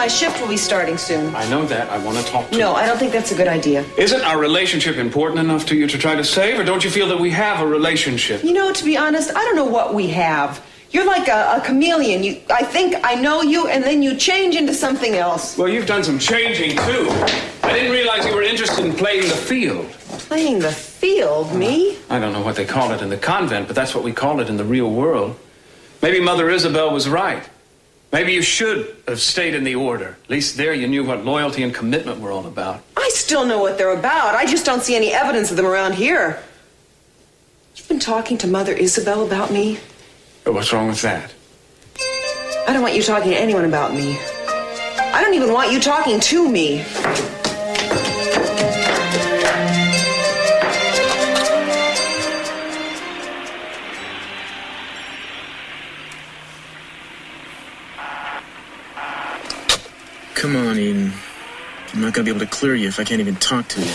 my shift will be starting soon. I know that. I want to talk to you. No, I don't think that's a good idea. Isn't our relationship important enough to you to try to save, or don't you feel that we have a relationship? You know, to be honest, I don't know what we have. You're like a chameleon. I think I know you, and then you change into something else. Well, you've done some changing, too. I didn't realize you were interested in playing the field. Playing the field? Me? I don't know what they call it in the convent, but that's what we call it in the real world. Maybe Mother Isabel was right. Maybe you should have stayed in the order. At least there you knew what loyalty and commitment were all about. I still know what they're about. I just don't see any evidence of them around here. You've been talking to Mother Isabel about me? But what's wrong with that? I don't want you talking to anyone about me. I don't even want you talking to me. Come on, Eden. I'm not gonna be able to clear you if I can't even talk to you.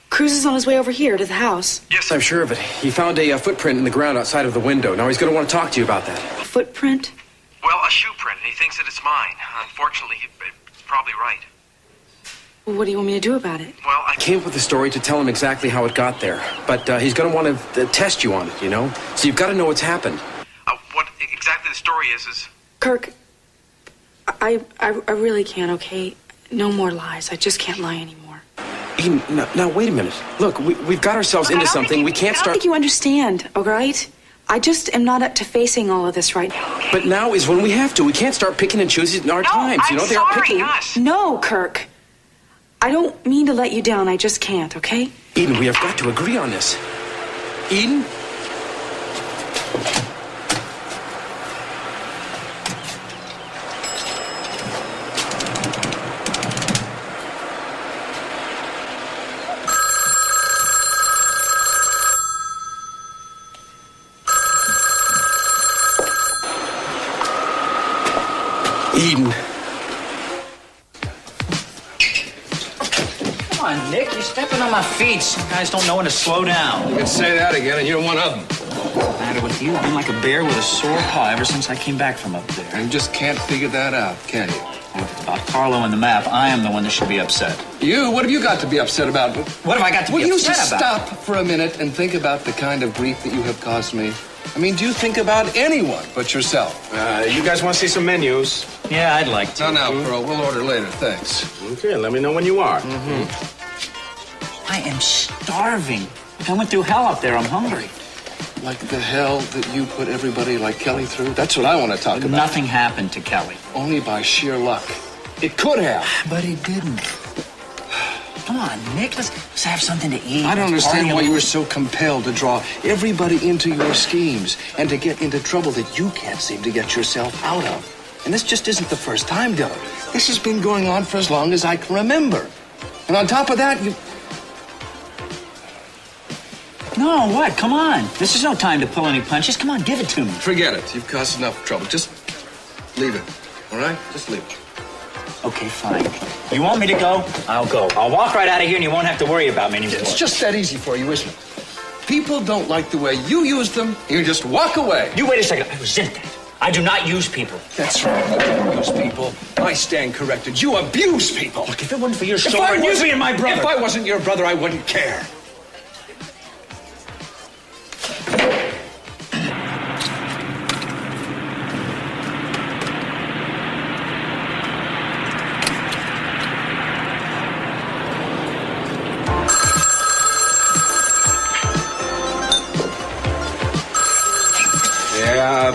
Cruz is on his way over here to the house. Yes, I'm sure of it. He found a footprint in the ground outside of the window. Now he's going to want to talk to you about that. A footprint? Well, a shoe print, and he thinks that it's mine. Unfortunately, he's probably right. Well, what do you want me to do about it? Well, I Came up with a story to tell him exactly how it got there. But he's going to want to test you on it, you know? So you've got to know what's happened. What exactly the story is... Kirk, I really can't, okay? No more lies. I just can't lie anymore. Eden, now wait a minute. Look, we've got ourselves into something. We can't I don't start... think you understand, all right? I just am not up to facing all of this right now. But now is when we have to. We can't start picking and choosing our times. You know, they are picking... No, Kirk. I don't mean to let you down. I just can't, okay? Eden, we have got to agree on this. Eden? Eden. Come on, Nick, you're stepping on my feet. Some guys don't know when to slow down. You can say that again, and you're one of them. What's the matter with you? I've been like a bear with a sore paw ever since I came back from up there. And you just can't figure that out, can you? Well, if it's about Carlo and the map, I am the one that should be upset. You? What have you got to be upset about? What have I got to be Will you upset just about? stop for a minute and think about the kind of grief that you have caused me? I mean, do you think about anyone but yourself? You guys want to see some menus? Yeah, I'd like to. No, Pearl. We'll order later. Thanks. Okay, let me know when you are. I am starving. Look, I went through hell up there. I'm hungry. Like the hell that you put everybody like Kelly through? That's what I want to talk about. Nothing happened to Kelly. Only by sheer luck. It could have. But it didn't. Come on, Nick, let's have something to eat. I don't understand why you were were so compelled to draw everybody into your schemes and to get into trouble that you can't seem to get yourself out of. And this just isn't the first time, Dylan. This has been going on for as long as I can remember. And on top of that, you... No, what? Come on. This is no time to pull any punches. Come on, give it to me. Forget it. You've caused enough trouble. Just leave it. All right? Just leave it. Okay, fine. You want me to go? I'll go. I'll walk right out of here and you won't have to worry about me anymore. It's just that easy for you, isn't it? People don't like the way you use them. You just walk away. You wait a second. I resent that. I do not use people. That's right. You don't use people. I stand corrected. You abuse people. Look, if it wasn't for your story, it wasn't my brother. If I wasn't your brother, I wouldn't care.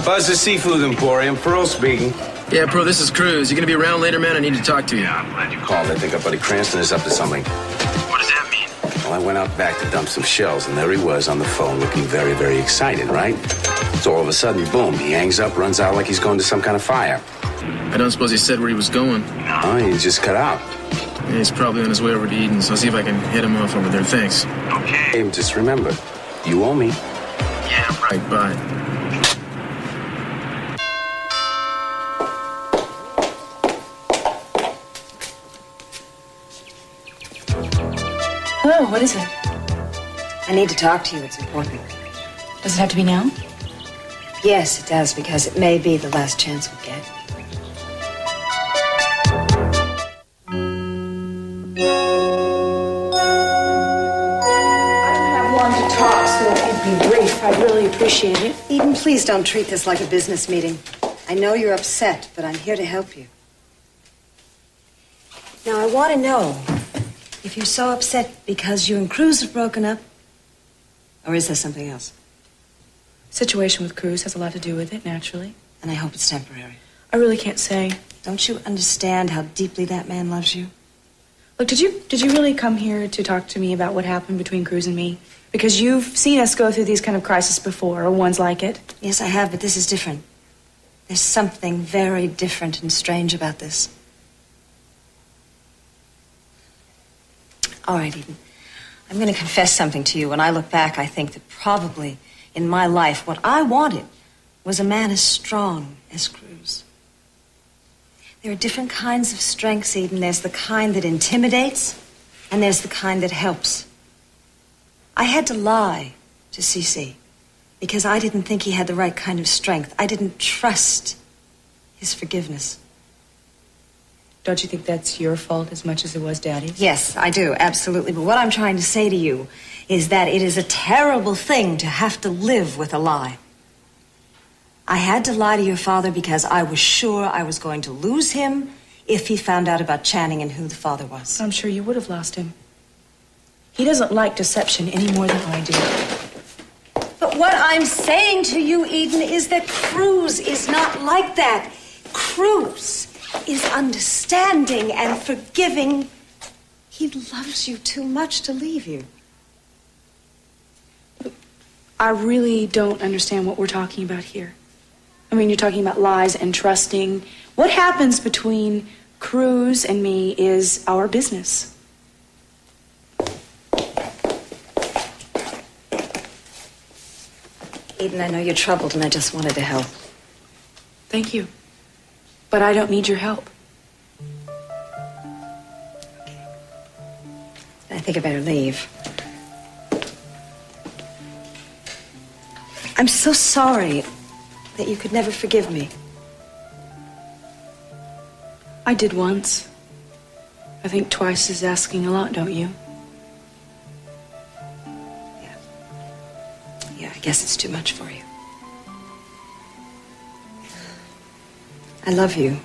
Buzz's Seafood Emporium. Pearl speaking. Yeah, Pro, this is Cruz. You gonna be around later, man? I need to talk to you. I'm glad you called. I think our buddy Cranston is up to something. What does that mean? Well, I went out back to dump some shells, and there he was on the phone looking very, very excited, right? So all of a sudden, boom, he hangs up, runs out like he's going to some kind of fire. I don't suppose he said where he was going. No, he just cut out. Yeah, he's probably on his way over to Eden, so I'll see if I can hit him off over there. Thanks. Okay. Hey, just remember, you owe me. Yeah, right. Right, bye. Hello, what is it? I need to talk to you. It's important. Does it have to be now? Yes, it does, because it may be the last chance we'll get. To talk, so if you'd be brief, I'd really appreciate it. Eden, please don't treat this like a business meeting. I know you're upset, but I'm here to help you. Now, I want to know if you're so upset because you and Cruz have broken up, or is there something else? Situation with Cruz has a lot to do with it, naturally. And I hope it's temporary. I really can't say. Don't you understand how deeply that man loves you? Look, did you really come here to talk to me about what happened between Cruz and me? Because you've seen us go through these kind of crises before, or ones like it. Yes, I have, but this is different. There's something very different and strange about this. All right, Eden. I'm going to confess something to you. When I look back, I think that probably in my life, what I wanted was a man as strong as Cruz. There are different kinds of strengths, Eden. There's the kind that intimidates, and there's the kind that helps. I had to lie to CC because I didn't think he had the right kind of strength. I didn't trust his forgiveness. Don't you think that's your fault as much as it was Daddy's? Yes, I do, absolutely. But what I'm trying to say to you is that it is a terrible thing to have to live with a lie. I had to lie to your father because I was sure I was going to lose him if he found out about Channing and who the father was. I'm sure you would have lost him. He doesn't like deception any more than I do. But what I'm saying to you, Eden, is that Cruz is not like that. Cruz is understanding and forgiving. He loves you too much to leave you. I really don't understand what we're talking about here. I mean, you're talking about lies and trusting. What happens between Cruz and me is our business. Eden, I know you're troubled, and I just wanted to help. Thank you. But I don't need your help. Okay. I think I better leave. I'm so sorry that you could never forgive me. I did once. I think twice is asking a lot, don't you? Yeah, I guess it's too much for you. I love you.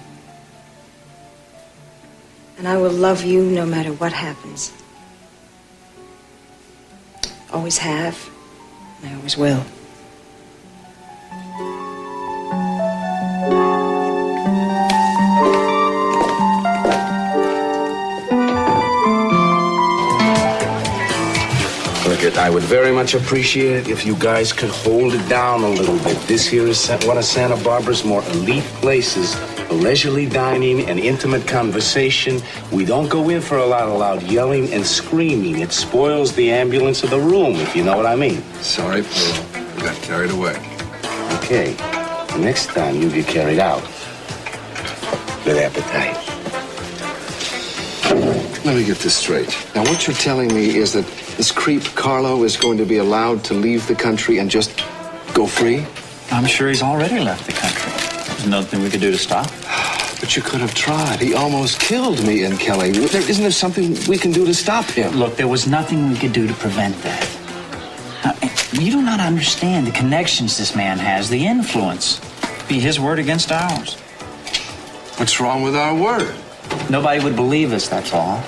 And I will love you no matter what happens. Always have, and I always will. I would very much appreciate it if you guys could hold it down a little bit. This here is one of Santa Barbara's more elite places. Leisurely dining and intimate conversation. We don't go in for a lot of loud yelling and screaming. It spoils the ambience of the room, if you know what I mean. Sorry, Paul. We got carried away. Okay. Next time you get carried out. Good appetite. Let me get this straight. Now, what you're telling me is that this creep Carlo is going to be allowed to leave the country and just go free? I'm sure he's already left the country. There's nothing we could do to stop. But you could have tried. He almost killed me and Kelly. Isn't there something we can do to stop him? Look, there was nothing we could do to prevent that. Now, you do not understand the connections this man has, the influence. Be his word against ours. What's wrong with our word? Nobody would believe us, that's all.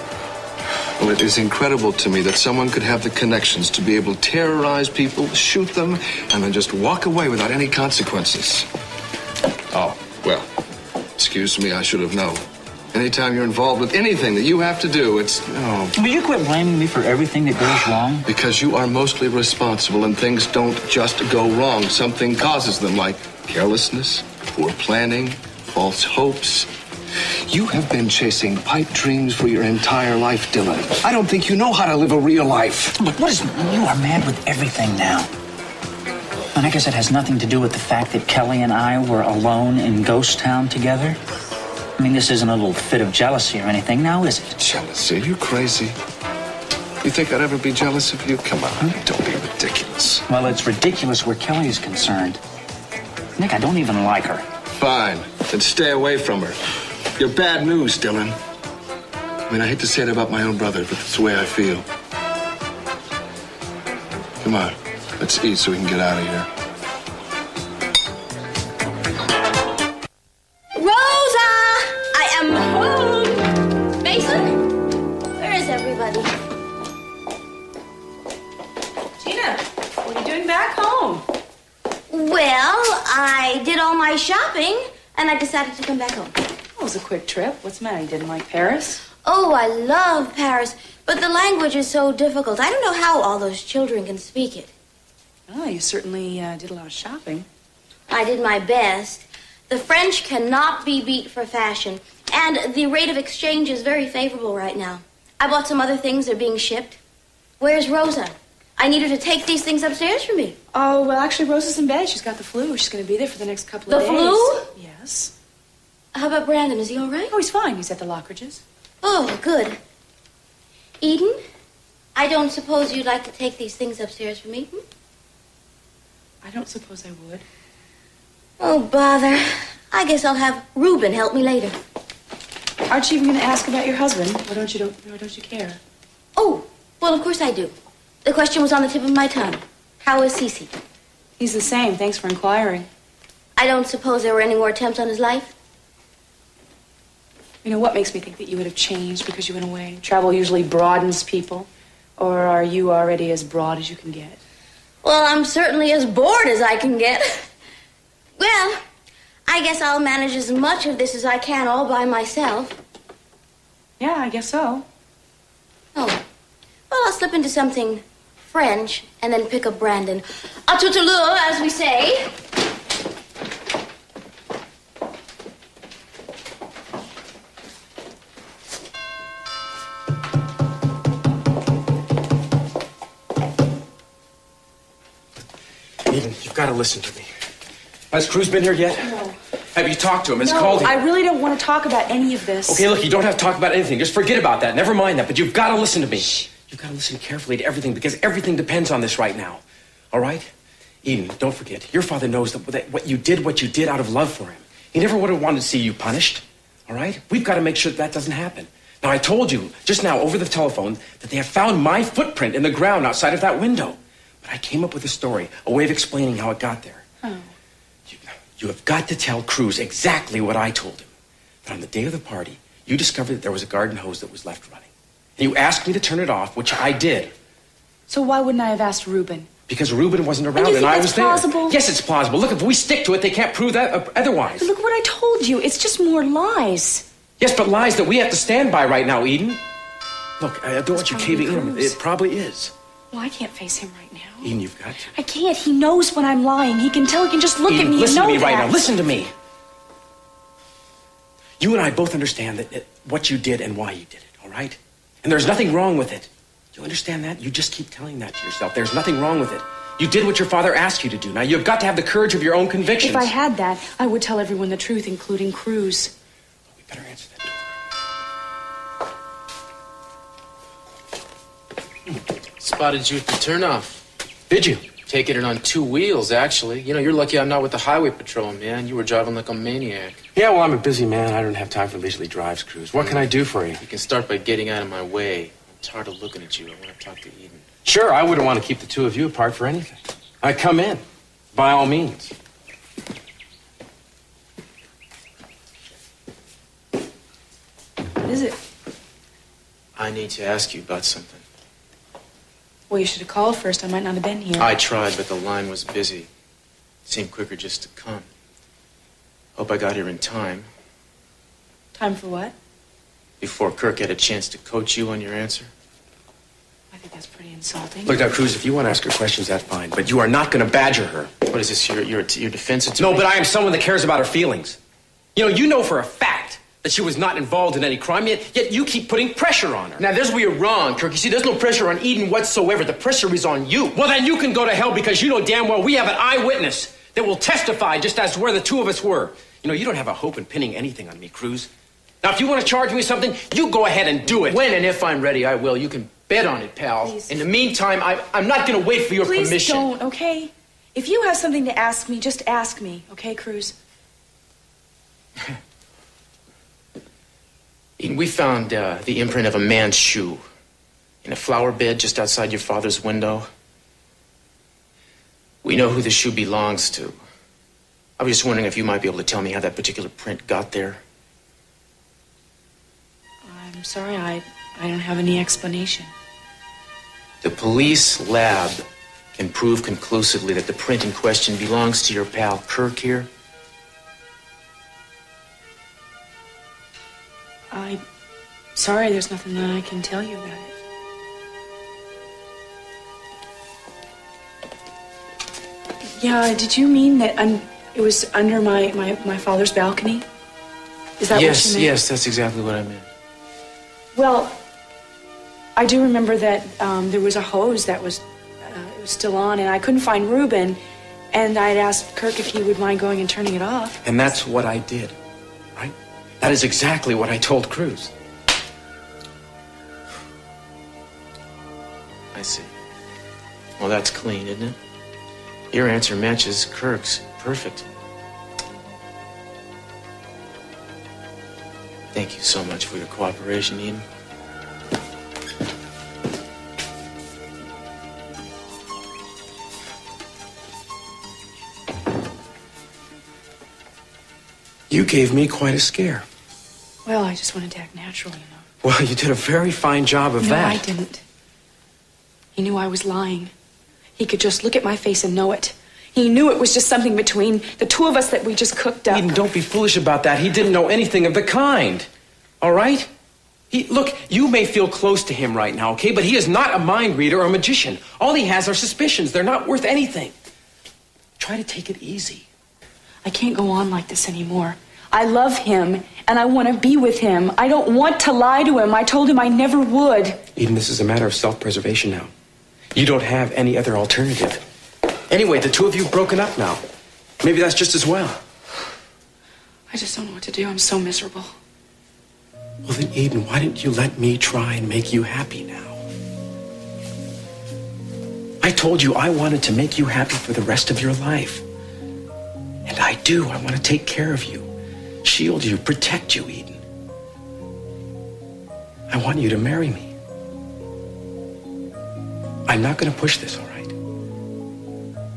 Well, it is incredible to me that someone could have the connections to be able to terrorize people, shoot them, and then just walk away without any consequences. Oh, well, excuse me, I should have known. Anytime you're involved with anything that you have to do, it's... Oh. Will you quit blaming me for everything that goes wrong? Because you are mostly responsible and things don't just go wrong. Something causes them, like carelessness, poor planning, false hopes. You have been chasing pipe dreams for your entire life, Dylan. I don't think you know how to live a real life. Look, you are mad with everything now. And I guess it has nothing to do with the fact that Kelly and I were alone in Ghost Town together. I mean, this isn't a little fit of jealousy or anything now, is it? Jealousy? Are you crazy? You think I'd ever be jealous of you? Come on, don't be ridiculous. Well, it's ridiculous where Kelly is concerned. Nick, I don't even like her. Fine. Then stay away from her. You're bad news, Dylan. I mean, I hate to say it about my own brother, but it's the way I feel. Come on. Let's eat so we can get out of here. Rosa! I am home! Mason? Where is everybody? Gina, what are you doing back home? Well, I did all my shopping, and I decided to come back home. It was a quick trip. What's the matter? You didn't like Paris? Oh, I love Paris, but the language is so difficult. I don't know how all those children can speak it. Oh, you certainly did a lot of shopping. I did my best. The French cannot be beat for fashion, and the rate of exchange is very favorable right now. I bought some other things. They're being shipped. Where's Rosa? I need her to take these things upstairs for me. Oh, well, actually, Rosa's in bed. She's got the flu. She's going to be there for the next couple of days. The flu? Yes. How about Brandon? Is he all right? Oh, he's fine. He's at the Lockridges. Oh, good. Eden, I don't suppose you'd like to take these things upstairs for me? I don't suppose I would. Oh, bother. I guess I'll have Reuben help me later. Aren't you even going to ask about your husband? Why don't you care? Oh, well, of course I do. The question was on the tip of my tongue. How is Cece? He's the same. Thanks for inquiring. I don't suppose there were any more attempts on his life? You know, what makes me think that you would have changed because you went away? Travel usually broadens people. Or are you already as broad as you can get? Well, I'm certainly as bored as I can get. Well, I guess I'll manage as much of this as I can all by myself. Yeah, I guess so. Oh. Well, I'll slip into something French and then pick up Brandon. A tout à l'heure, as we say. Eden, you've got to listen to me. Has Cruz been here yet? No. Have you talked to him? Has No, called him? I really don't want to talk about any of this. Okay, look, you don't have to talk about anything. Just forget about that. Never mind that. But you've got to listen to me. Shh. You've got to listen carefully to everything because everything depends on this right now. All right? Eden, don't forget. Your father knows that what you did out of love for him. He never would have wanted to see you punished. All right? We've got to make sure that doesn't happen. Now, I told you just now over the telephone that they have found my footprint in the ground outside of that window. But I came up with a story, a way of explaining how it got there. Oh. You have got to tell Cruz exactly what I told him. That on the day of the party, you discovered that there was a garden hose that was left running. And you asked me to turn it off, which I did. So why wouldn't I have asked Reuben? Because Reuben wasn't around and I was there. Plausible? Yes, it's plausible. Look, if we stick to it, they can't prove that otherwise. But look what I told you. It's just more lies. Yes, but lies that we have to stand by right now, Eden. Look, I don't want you caving in. It probably is. Well, I can't face him right now. Eden, you've got to. I can't. He knows when I'm lying. He can tell. He can just look Eden, at me listen and know to me right that. now. Listen to me. You and I both understand that what you did and why you did it, all right? And there's nothing wrong with it. You understand that? You just keep telling that to yourself. There's nothing wrong with it. You did what your father asked you to do. Now, you've got to have the courage of your own convictions. If I had that, I would tell everyone the truth, including Cruz. We better answer that door. Spotted you at the turnoff. Did you? Taking it on 2 wheels, actually. You know, you're lucky I'm not with the highway patrol, man. You were driving like a maniac. Yeah, well, I'm a busy man. I don't have time for leisurely drives, Cruz. What can I do for you? You can start by getting out of my way. I'm tired of looking at you. I want to talk to Eden. Sure, I wouldn't want to keep the two of you apart for anything. I come in, by all means. What is it? I need to ask you about something. Well, you should have called first. I might not have been here. I tried, but the line was busy. It seemed quicker just to come. Hope I got here in time. Time for what? Before Kirk had a chance to coach you on your answer. I think that's pretty insulting. Look now, Cruz, if you want to ask her questions, that's fine. But you are not going to badger her. What is this, your defense attorney? No, but I am someone that cares about her feelings. You know for a fact that she was not involved in any crime, yet you keep putting pressure on her. Now, there's where you're wrong, Kirk. You see, there's no pressure on Eden whatsoever. The pressure is on you. Well, then you can go to hell because you know damn well we have an eyewitness that will testify just as to where the two of us were. You don't have a hope in pinning anything on me, Cruz. Now, if you want to charge me with something, you go ahead and do it. When and if I'm ready, I will. You can bet on it, pal. Please. In the meantime, I'm not going to wait for your Please permission. don't, okay? If you have something to ask me, just ask me, okay, Cruz? Eden, we found the imprint of a man's shoe in a flower bed just outside your father's window. We know who the shoe belongs to. I was just wondering if you might be able to tell me how that particular print got there. I'm sorry, I don't have any explanation. The police lab can prove conclusively that the print in question belongs to your pal Kirk here. I'm sorry, there's nothing that I can tell you about it. Yeah, did you mean that it was under my father's balcony? Is that what you meant? Yes, that's exactly what I meant. Well, I do remember that there was a hose that was it was still on, and I couldn't find Reuben, and I'd asked Kirk if he would mind going and turning it off. And that's what I did, right? That is exactly what I told Cruz. I see. Well, that's clean, isn't it? Your answer matches Kirk's. Perfect. Thank you so much for your cooperation, Eden. You gave me quite a scare. Well, I just wanted to act natural, you know. Well, you did a very fine job of that. No, I didn't. He knew I was lying. He could just look at my face and know it. He knew it was just something between the two of us that we just cooked up. Eden, don't be foolish about that. He didn't know anything of the kind. All right? Look, you may feel close to him right now, okay? But he is not a mind reader or a magician. All he has are suspicions. They're not worth anything. Try to take it easy. I can't go on like this anymore. I love him, and I want to be with him. I don't want to lie to him. I told him I never would. Eden, this is a matter of self-preservation now. You don't have any other alternative. Anyway, the two of you have broken up now. Maybe that's just as well. I just don't know what to do. I'm so miserable. Well, then, Eden, why didn't you let me try and make you happy now? I told you I wanted to make you happy for the rest of your life. And I do. I want to take care of you, shield you, protect you, Eden. I want you to marry me. I'm not going to push this, all right?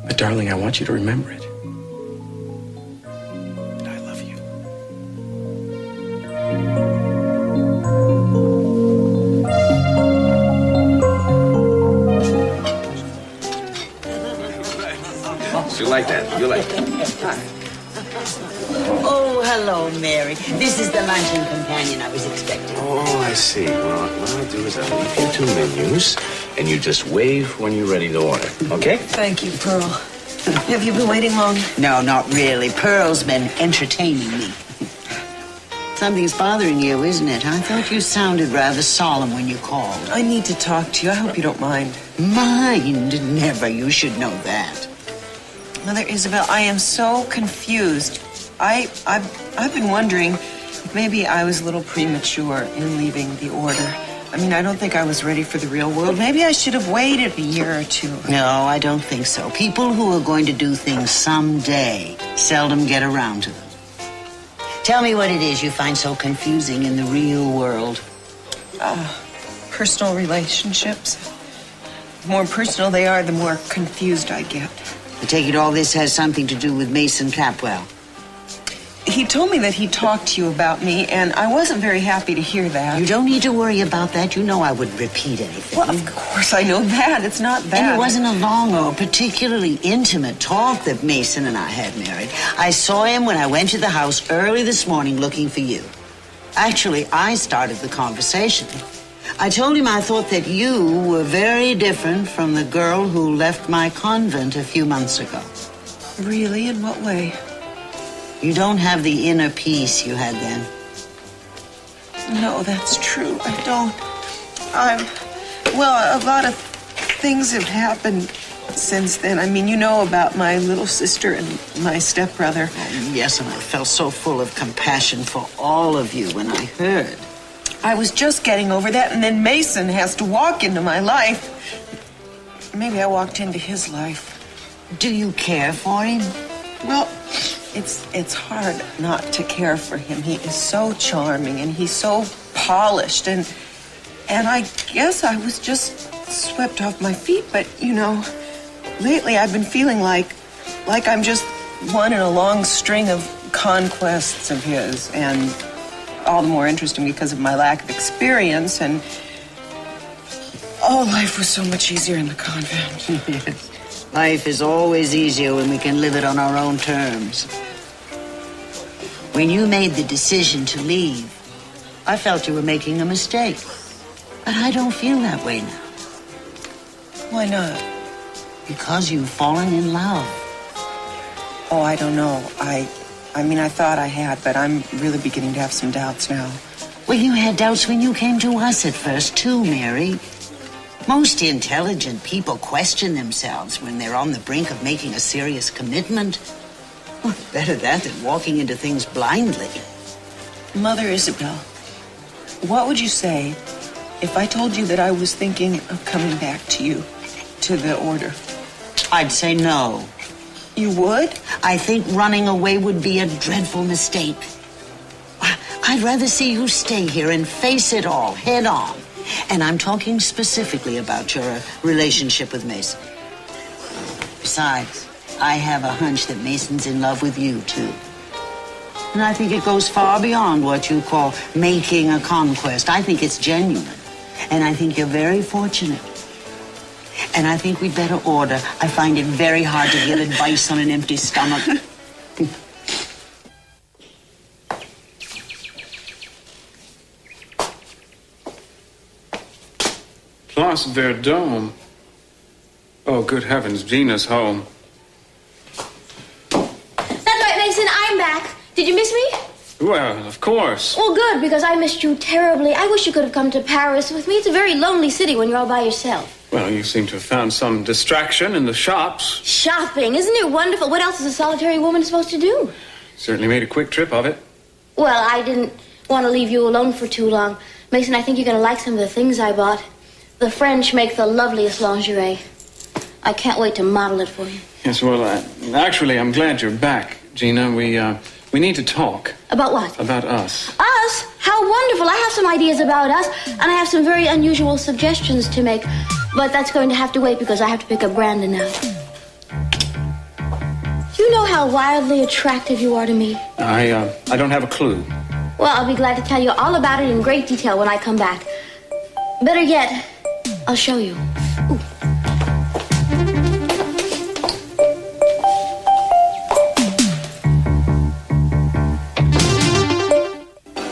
But, darling, I want you to remember it. And I love you. You like that? You like that? Oh, hello, Mary. This is the luncheon companion I was expecting. Oh, I see. Well, what I'll do is I'll leave you two menus, and you just wave when you're ready to order. Okay? Thank you, Pearl. Have you been waiting long? No, not really. Pearl's been entertaining me. Something's bothering you, isn't it? I thought you sounded rather solemn when you called. I need to talk to you. I hope you don't mind. Mind? Never. You should know that. Mother Isabel, I am so confused. I've been wondering if maybe I was a little premature in leaving the order. I mean, I don't think I was ready for the real world. Maybe I should have waited a year or two. No, I don't think so. People who are going to do things someday seldom get around to them. Tell me what it is you find so confusing in the real world. Personal relationships. The more personal they are, the more confused I get. I take it all this has something to do with Mason Capwell. He told me that he talked to you about me, and I wasn't very happy to hear that. You don't need to worry about that. You know I wouldn't repeat anything. Well, of course I know that. It's not that. And it wasn't a long or particularly intimate talk that Mason and I had, Mary. I saw him when I went to the house early this morning looking for you. Actually, I started the conversation. I told him I thought that you were very different from the girl who left my convent a few months ago. Really? In what way? You don't have the inner peace you had then. No, that's true. I don't. Well, a lot of things have happened since then. I mean, you know about my little sister and my stepbrother. Oh, yes, and I felt so full of compassion for all of you when I heard. I was just getting over that, and then Mason has to walk into my life. Maybe I walked into his life. Do you care for him? Well, it's hard not to care for him. He is so charming and he's so polished and I guess I was just swept off my feet, but lately I've been feeling like I'm just one in a long string of conquests of his, and all the more interesting because of my lack of experience, and life was so much easier in the convent. Life is always easier when we can live it on our own terms. When you made the decision to leave, I felt you were making a mistake. But I don't feel that way now. Why not? Because you've fallen in love. Oh, I don't know. I mean, I thought I had, but I'm really beginning to have some doubts now. Well, you had doubts when you came to us at first, too, Mary. Most intelligent people question themselves when they're on the brink of making a serious commitment. Well, better that than walking into things blindly. Mother Isabel, what would you say if I told you that I was thinking of coming back to you, to the order? I'd say no. You would? I think running away would be a dreadful mistake. I'd rather see you stay here and face it all head on. And I'm talking specifically about your relationship with Mason. Besides, I have a hunch that Mason's in love with you, too. And I think it goes far beyond what you call making a conquest. I think it's genuine. And I think you're very fortunate. And I think we'd better order. I find it very hard to give advice on an empty stomach. Place Verdun. Oh, good heavens, Gina's home. That's right, Mason, I'm back. Did you miss me? Well, of course. Well, good, because I missed you terribly. I wish you could have come to Paris with me. It's a very lonely city when you're all by yourself. Well, you seem to have found some distraction in the shops. Shopping. Isn't it wonderful? What else is a solitary woman supposed to do? Certainly made a quick trip of it. Well, I didn't want to leave you alone for too long. Mason, I think you're going to like some of the things I bought. The French make the loveliest lingerie. I can't wait to model it for you. Yes, well, actually, I'm glad you're back, Gina. We need to talk. About what? About us. Us? How wonderful. I have some ideas about us, and I have some very unusual suggestions to make. But that's going to have to wait because I have to pick up Brandon now. Do you know how wildly attractive you are to me? I don't have a clue. Well, I'll be glad to tell you all about it in great detail when I come back. Better yet, I'll show you. Ooh.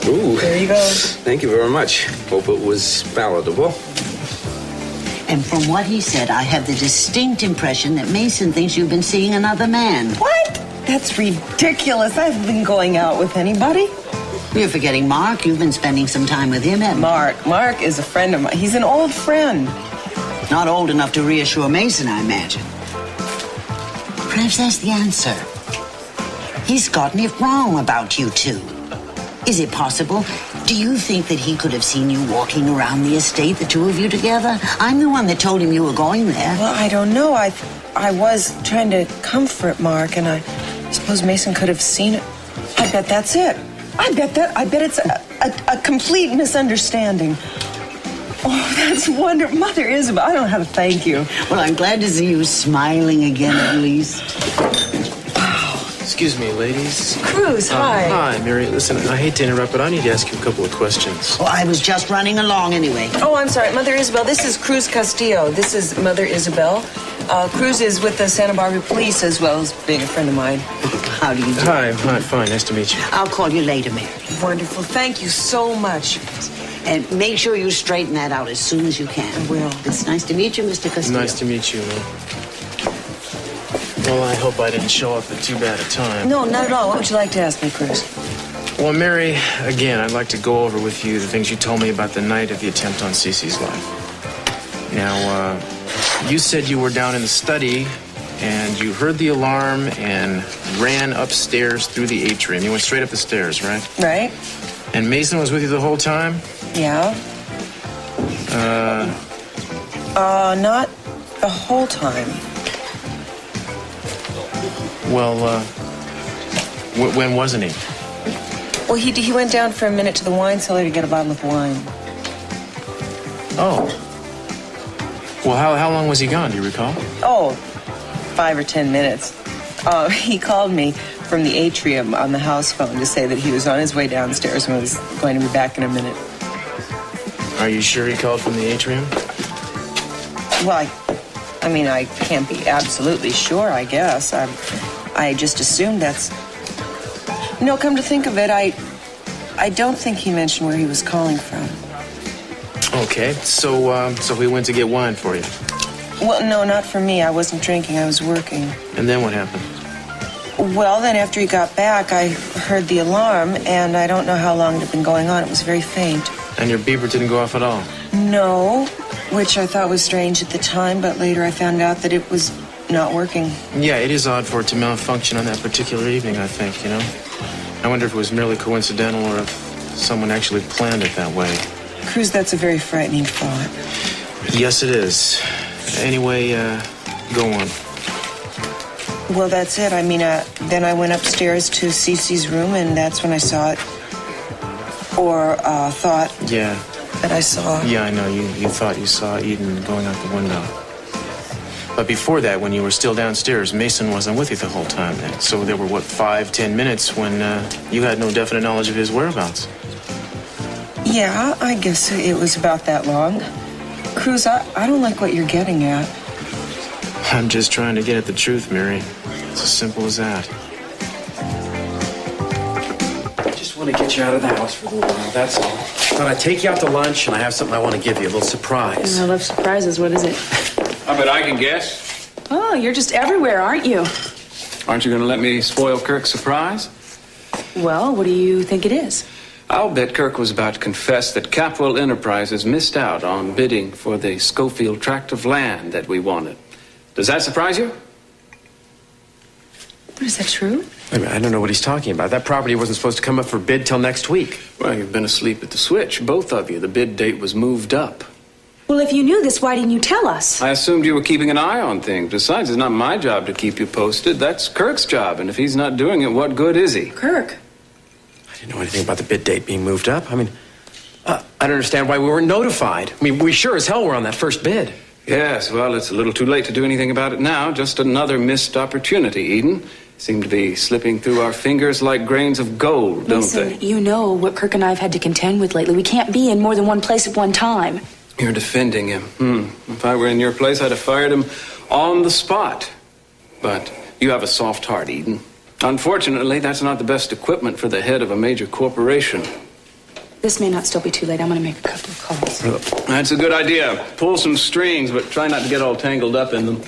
Ooh. There you go. Thank you very much. Hope it was palatable. And from what he said, I have the distinct impression that Mason thinks you've been seeing another man. What? That's ridiculous. I haven't been going out with anybody. You're forgetting Mark. You've been spending some time with him, haven't you? Mark is a friend of mine. He's an old friend. Not old enough to reassure Mason, I imagine. Perhaps that's the answer. He's gotten it wrong about you two. Is it possible? Do you think that he could have seen you walking around the estate, the two of you together? I'm the one that told him you were going there. Well, I don't know. I was trying to comfort Mark, and I suppose Mason could have seen it. I bet that's it. I bet it's a complete misunderstanding. Oh, that's wonderful. Mother Isabel, I don't know how to thank you. Well, I'm glad to see you smiling again, at least. Excuse me, ladies. Cruz, hi. Hi, Mary. Listen, I hate to interrupt, but I need to ask you a couple of questions. Oh, I was just running along anyway. Oh, I'm sorry. Mother Isabel, this is Cruz Castillo. This is Mother Isabel. Cruz is with the Santa Barbara police as well as being a friend of mine. How do you do? Hi, fine. Nice to meet you. I'll call you later, Mary. Wonderful. Thank you so much. And make sure you straighten that out as soon as you can. I will. It's nice to meet you, Mr. Castillo. Nice to meet you, man. Well, I hope I didn't show up at too bad a time. No, not at all. What would you like to ask me, Cruz? Well, Mary, again, I'd like to go over with you the things you told me about the night of the attempt on Cece's life. Now, you said you were down in the study and you heard the alarm and ran upstairs through the atrium. You went straight up the stairs, right? Right. And Mason was with you the whole time? Yeah. Not the whole time. Well, when wasn't he? Well, he went down for a minute to the wine cellar to get a bottle of wine. Oh. Well, how long was he gone, do you recall? Oh, 5 or 10 minutes. He called me from the atrium on the house phone to say that he was on his way downstairs and was going to be back in a minute. Are you sure he called from the atrium? Well, I mean, I can't be absolutely sure, I guess. I just assumed that's... No, come to think of it, I don't think he mentioned where he was calling from. Okay, so he went to get wine for you? Well, no, not for me. I wasn't drinking. I was working. And then what happened? Well, then after he got back, I heard the alarm, and I don't know how long it had been going on. It was very faint. And your beeper didn't go off at all? No, which I thought was strange at the time, but later I found out that it was not working. Yeah, it is odd for it to malfunction on that particular evening, I think, you know? I wonder if it was merely coincidental or if someone actually planned it that way. Cruz, that's a very frightening thought. Yes, it is. Anyway, go on. Well, that's it. I mean, then I went upstairs to Cece's room, and that's when I saw it. Or thought Yeah. that I saw. Yeah, I know. You thought you saw Eden going out the window. But before that, when you were still downstairs, Mason wasn't with you the whole time. So there were, 5-10 minutes when you had no definite knowledge of his whereabouts. Yeah, I guess it was about that long. Cruz, I don't like what you're getting at. I'm just trying to get at the truth, Mary. It's as simple as that. I just want to get you out of the house for a little while, that's all. Thought I'd take you out to lunch, and I have something I want to give you, a little surprise. I love surprises. What is it? I bet I can guess. Oh, you're just everywhere, aren't you? Aren't you going to let me spoil Kirk's surprise? Well, what do you think it is? I'll bet Kirk was about to confess that Capwell Enterprises missed out on bidding for the Schofield tract of land that we wanted. Does that surprise you? Is that true? I mean, I don't know what he's talking about. That property wasn't supposed to come up for bid till next week. Well, you've been asleep at the switch, both of you. The bid date was moved up. Well, if you knew this, why didn't you tell us? I assumed you were keeping an eye on things. Besides, it's not my job to keep you posted. That's Kirk's job, and if he's not doing it, what good is he? Kirk. I didn't know anything about the bid date being moved up. I mean, I don't understand why we weren't notified. I mean, we sure as hell were on that first bid. Yes, well, it's a little too late to do anything about it now. Just another missed opportunity, Eden. Seem to be slipping through our fingers like grains of gold, don't Listen, they? you know what Kirk and I have had to contend with lately. We can't be in more than one place at one time. You're defending him. If I were in your place, I'd have fired him on the spot. But you have a soft heart, Eden. Unfortunately, that's not the best equipment for the head of a major corporation. This may not still be too late. I'm going to make a couple of calls. That's a good idea. Pull some strings, but try not to get all tangled up in them.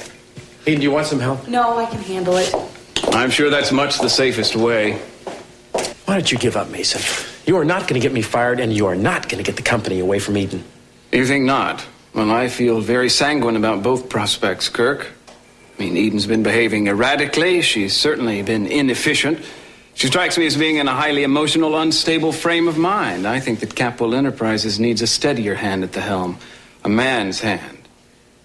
Eden, do you want some help? No, I can handle it. I'm sure that's much the safest way. Why don't you give up, Mason? You are not going to get me fired, and you are not going to get the company away from Eden. You think not? Well, I feel very sanguine about both prospects, Kirk. I mean, Eden's been behaving erratically. She's certainly been inefficient. She strikes me as being in a highly emotional, unstable frame of mind. I think that Capwell Enterprises needs a steadier hand at the helm, a man's hand.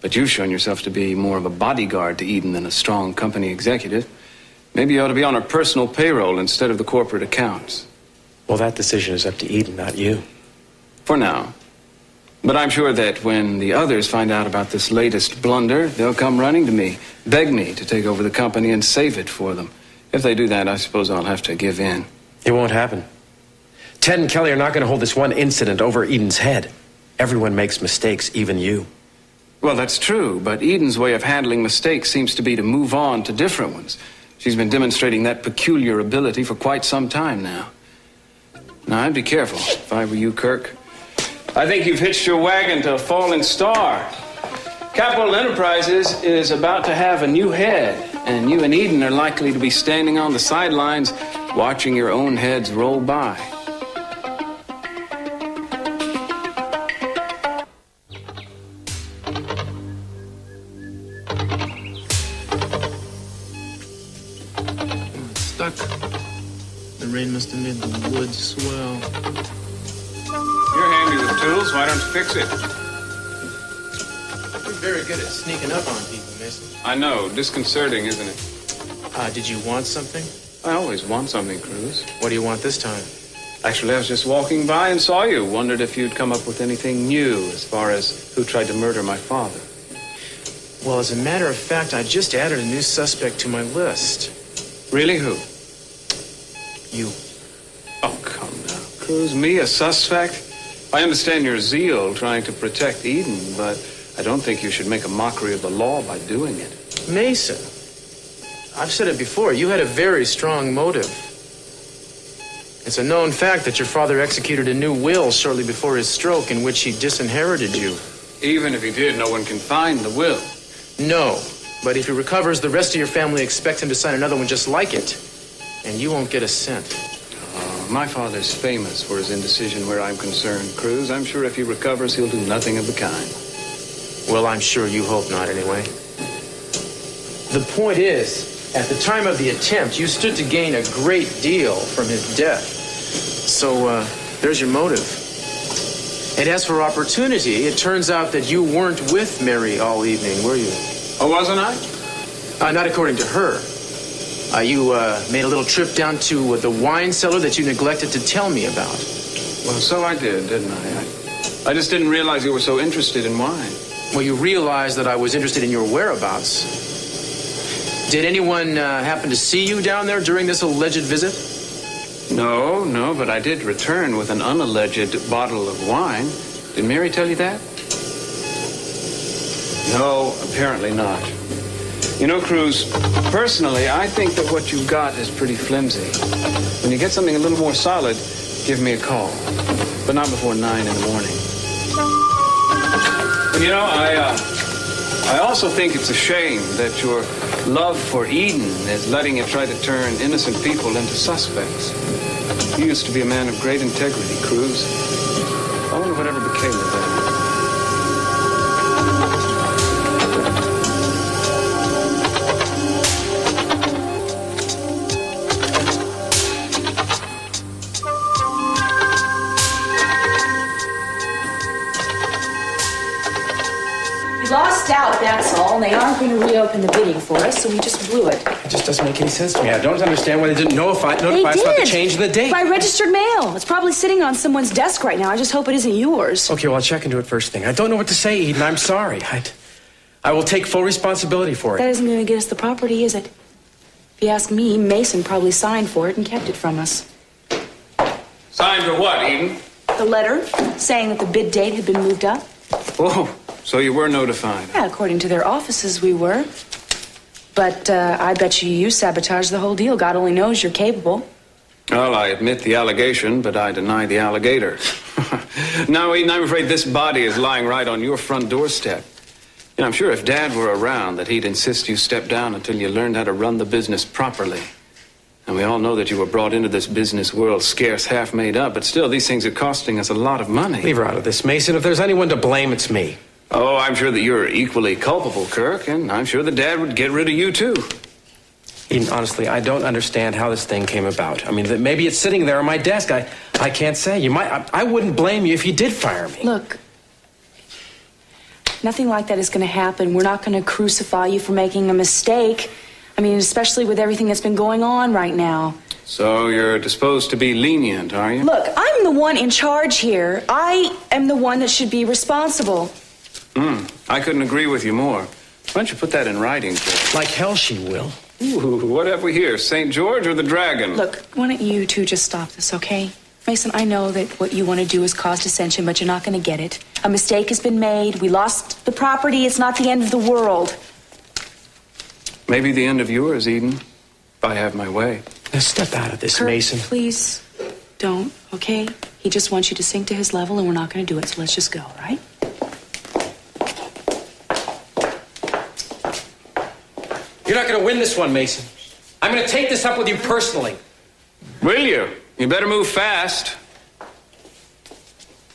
But you've shown yourself to be more of a bodyguard to Eden than a strong company executive. Maybe you ought to be on her personal payroll instead of the corporate accounts. Well, that decision is up to Eden, not you. For now. But I'm sure that when the others find out about this latest blunder, they'll come running to me, beg me to take over the company and save it for them. If they do that, I suppose I'll have to give in. It won't happen. Ted and Kelly are not going to hold this one incident over Eden's head. Everyone makes mistakes, even you. Well, that's true, but Eden's way of handling mistakes seems to be to move on to different ones. She's been demonstrating that peculiar ability for quite some time now. Now, I'd be careful if I were you, Kirk. I think you've hitched your wagon to a falling star. Capwell Enterprises is about to have a new head, and you and Eden are likely to be standing on the sidelines watching your own heads roll by. It's stuck. The rain must have made the wood swell. You're handy with tools. Why don't you fix it? You're very good at sneaking up on people, Mason. I know. Disconcerting, isn't it? Did you want something? I always want something, Cruz. What do you want this time? Actually, I was just walking by and saw you. Wondered if you'd come up with anything new as far as who tried to murder my father. Well, as a matter of fact, I just added a new suspect to my list. Really, who? You. Oh, come now. Cruz, me a suspect? I understand your zeal trying to protect Eden, but I don't think you should make a mockery of the law by doing it. Mason, I've said it before, you had a very strong motive. It's a known fact that your father executed a new will shortly before his stroke in which he disinherited you. Even if he did, no one can find the will. No, but if he recovers, the rest of your family expects him to sign another one just like it. And you won't get a cent. My father's famous for his indecision where I'm concerned, Cruz. I'm sure if he recovers, he'll do nothing of the kind. Well, I'm sure you hope not anyway. The point is, at the time of the attempt, you stood to gain a great deal from his death. So, there's your motive. And as for opportunity, it turns out that you weren't with Mary all evening, were you? Oh, wasn't I? Not according to her. You made a little trip down to the wine cellar that you neglected to tell me about. Well, so I did, didn't I? I just didn't realize you were so interested in wine. Well, you realized that I was interested in your whereabouts. Did anyone happen to see you down there during this alleged visit? No, but I did return with an unalleged bottle of wine. Did Mary tell you that? No, apparently not. You know, Cruz, personally, I think that what you've got is pretty flimsy. When you get something a little more solid, give me a call. But not before 9 in the morning. And you know, I also think it's a shame that your love for Eden is letting it try to turn innocent people into suspects. You used to be a man of great integrity, Cruz. I wonder whatever became of that. Lost out, that's all, and they aren't going to reopen the bidding for us, so we just blew it. It just doesn't make any sense to me. I don't understand why they didn't notify us about the change in the date. By registered mail. It's probably sitting on someone's desk right now. I just hope it isn't yours. Okay, well, I'll check into it first thing. I don't know what to say, Eden. I'm sorry. I will take full responsibility for it. That isn't going to get us the property, is it? If you ask me, Mason probably signed for it and kept it from us. Signed for what, Eden? The letter saying that the bid date had been moved up. Oh, so you were notified. Yeah, according to their offices, we were. But I bet you sabotaged the whole deal. God only knows you're capable. Well, I admit the allegation, but I deny the alligator. Now, Eden, I'm afraid this body is lying right on your front doorstep. You know, I'm sure if Dad were around that he'd insist you step down until you learned how to run the business properly. And we all know that you were brought into this business world scarce half made up, but still, these things are costing us a lot of money. Leave her out of this, Mason. If there's anyone to blame, it's me. Oh, I'm sure that you're equally culpable, Kirk, and I'm sure that Dad would get rid of you, too. Eden, honestly, I don't understand how this thing came about. I mean, maybe it's sitting there on my desk. I can't say. I wouldn't blame you if you did fire me. Look, nothing like that is going to happen. We're not going to crucify you for making a mistake. I mean, especially with everything that's been going on right now. So you're disposed to be lenient, are you? Look, I'm the one in charge here. I am the one that should be responsible. I couldn't agree with you more. Why don't you put that in writing, Kirk? Like hell she will. Ooh, what have we here? St. George or the dragon? Look, why don't you two just stop this, okay? Mason, I know that what you want to do is cause dissension, but you're not going to get it. A mistake has been made. We lost the property. It's not the end of the world. Maybe the end of yours, Eden, if I have my way. Now step out of this, Kirk, Mason. Please don't, okay? He just wants you to sink to his level, and we're not going to do it, so let's just go, all right? You're not going to win this one, Mason. I'm going to take this up with you personally. Will you? You better move fast.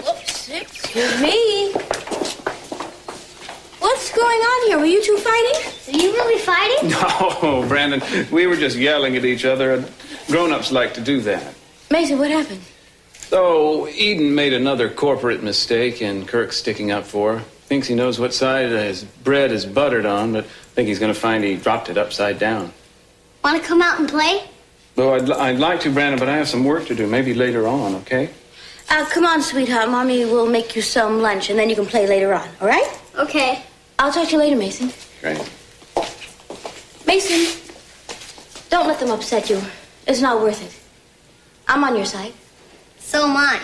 Whoops, excuse me. What's going on here? Were you two fighting? Are you really fighting? No, Brandon. We were just yelling at each other. Grown-ups like to do that. Mason, what happened? So, Eden made another corporate mistake, and Kirk's sticking up for her. Thinks he knows what side his bread is buttered on, but I think he's going to find he dropped it upside down. Want to come out and play? Though I'd like to, Brandon, but I have some work to do. Maybe later on, okay? Come on, sweetheart. Mommy will make you some lunch, and then you can play later on, all right? Okay. I'll talk to you later, Mason. Great. Mason, don't let them upset you. It's not worth it. I'm on your side. So am I.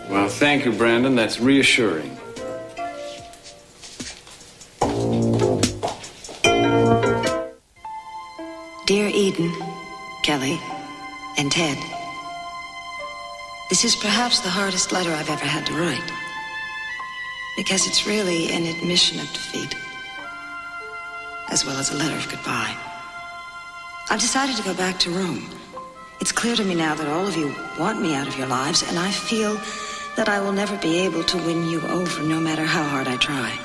Well, thank you, Brandon. That's reassuring. Dear Eden, Kelly, and Ted, this is perhaps the hardest letter I've ever had to write, because it's really an admission of defeat, as well as a letter of goodbye. I've decided to go back to Rome. It's clear to me now that all of you want me out of your lives, and I feel that I will never be able to win you over, no matter how hard I try.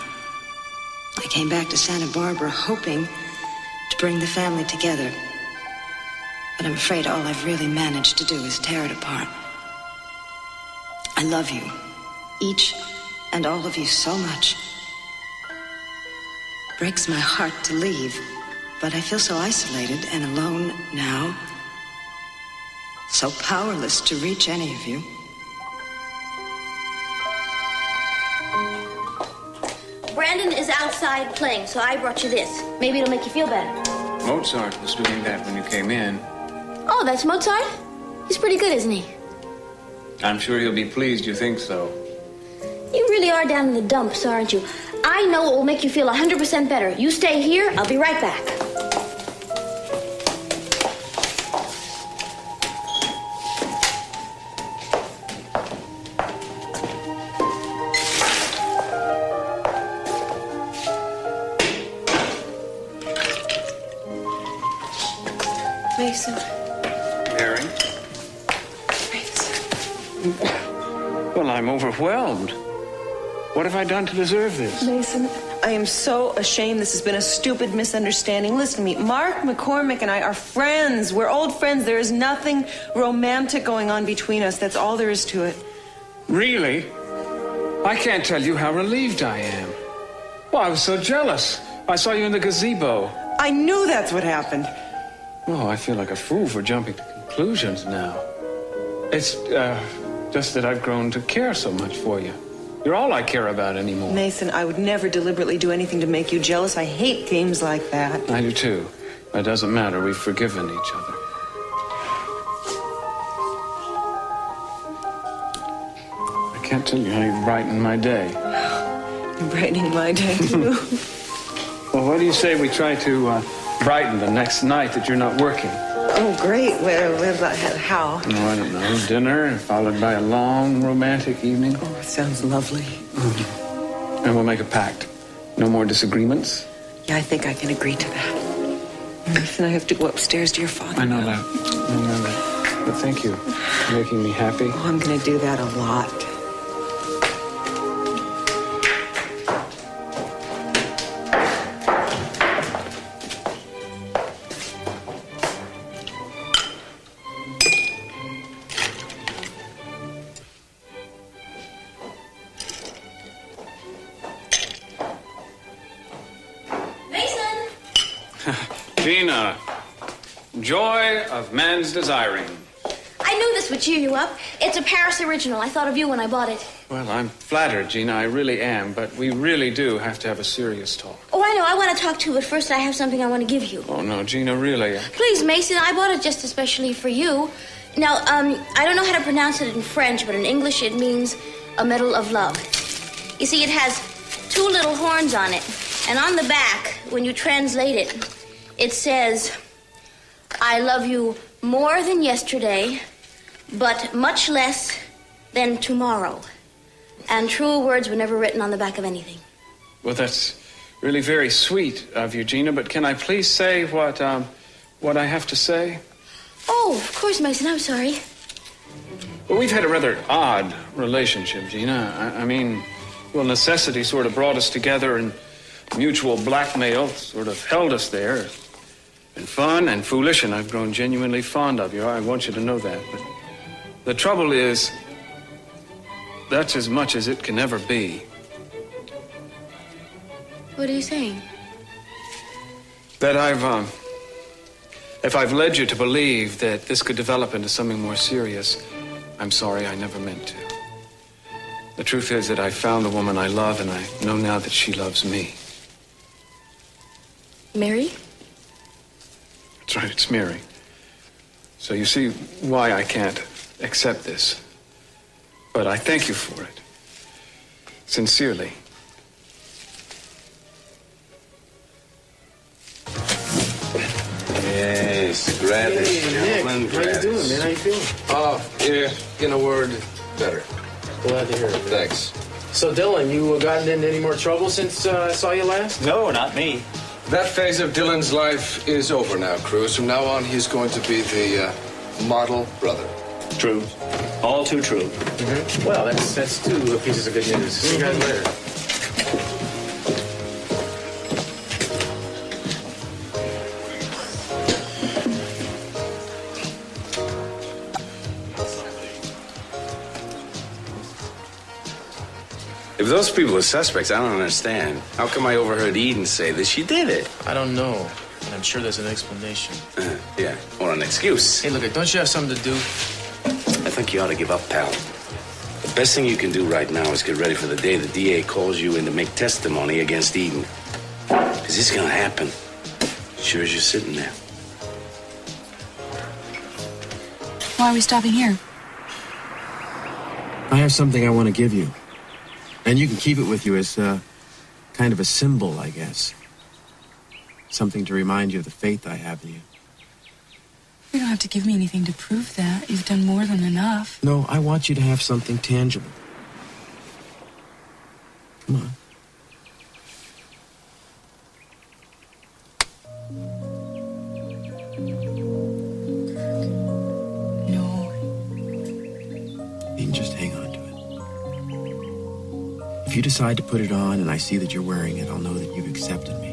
I came back to Santa Barbara hoping to bring the family together, but I'm afraid all I've really managed to do is tear it apart. I love you, each and all of you, so much. Breaks my heart to leave, but I feel so isolated and alone now, so powerless to reach any of you. Brandon is outside playing, so I brought you this. Maybe it'll make you feel better. Mozart was doing that when you came in. Oh, that's Mozart? He's pretty good, isn't he? I'm sure he'll be pleased you think so. You really are down in the dumps, aren't you? I know it will make you feel 100% better. You stay here, I'll be right back. Mason. Mary? Mason. Well, I'm overwhelmed. What have I done to deserve this? Mason, I am so ashamed. This has been a stupid misunderstanding. Listen to me. Mark McCormick and I are friends. We're old friends. There is nothing romantic going on between us. That's all there is to it. Really? I can't tell you how relieved I am. Well, I was so jealous. I saw you in the gazebo. I knew that's what happened. Oh, I feel like a fool for jumping to conclusions now. It's just that I've grown to care so much for you. You're all I care about anymore. Mason, I would never deliberately do anything to make you jealous. I hate games like that. I do too. That doesn't matter. We've forgiven each other. I can't tell you how you brighten my day. You're brightening my day, too. Well, what do you say we try to brighten the next night that you're not working? Oh, great. How? No, I don't know. Dinner, followed by a long, romantic evening. Oh, it sounds lovely. Mm-hmm. And we'll make a pact. No more disagreements. Yeah, I think I can agree to that. Mason, I have to go upstairs to your father. I know that. I know that. But thank you for making me happy. Oh, I'm going to do that a lot. Gina, joy of man's desiring. I knew this would cheer you up. It's a Paris original. I thought of you when I bought it. Well, I'm flattered, Gina. I really am. But we really do have to have a serious talk. Oh, I know. I want to talk to you, but first I have something I want to give you. Oh, no, Gina, really. Please, Mason, I bought it just especially for you. Now, I don't know how to pronounce it in French, but in English it means a medal of love. You see, it has two little horns on it. And on the back, when you translate it, it says, I love you more than yesterday, but much less than tomorrow. And truer words were never written on the back of anything. Well, that's really very sweet of you, Gina, but can I please say what I have to say? Oh, of course, Mason, I'm sorry. Well, we've had a rather odd relationship, Gina. I mean, well, necessity sort of brought us together, and mutual blackmail sort of held us there. It's been fun and foolish, and I've grown genuinely fond of you. I want you to know that. But the trouble is, that's as much as it can ever be. What are you saying? That If I've led you to believe that this could develop into something more serious, I'm sorry, I never meant to. The truth is that I found the woman I love, and I know now that she loves me. Mary? That's right, it's Mary. So you see why I can't accept this. But I thank you for it. Sincerely. Yes, grab it, gentlemen. Nick, how you doing, man? How you feeling? Oh, yeah, in a word, better. Glad to hear it. Thanks. So, Dylan, you gotten into any more trouble since I saw you last? No, not me. That phase of Dylan's life is over now, Cruz. From now on, he's going to be the model brother. True. All too true. Mm-hmm. Well, that's two pieces of good news. See you guys later. If those people are suspects, I don't understand. How come I overheard Eden say that she did it? I don't know, but I'm sure there's an explanation. Yeah, or an excuse. Hey, look, don't you have something to do? I think you ought to give up, pal. The best thing you can do right now is get ready for the day the DA calls you in to make testimony against Eden. Because it's gonna happen. Sure as you're sitting there. Why are we stopping here? I have something I want to give you. And you can keep it with you as kind of a symbol, I guess. Something to remind you of the faith I have in you. You don't have to give me anything to prove that. You've done more than enough. No, I want you to have something tangible. Come on. No. You can just hang on to it. If you decide to put it on and I see that you're wearing it, I'll know that you've accepted me.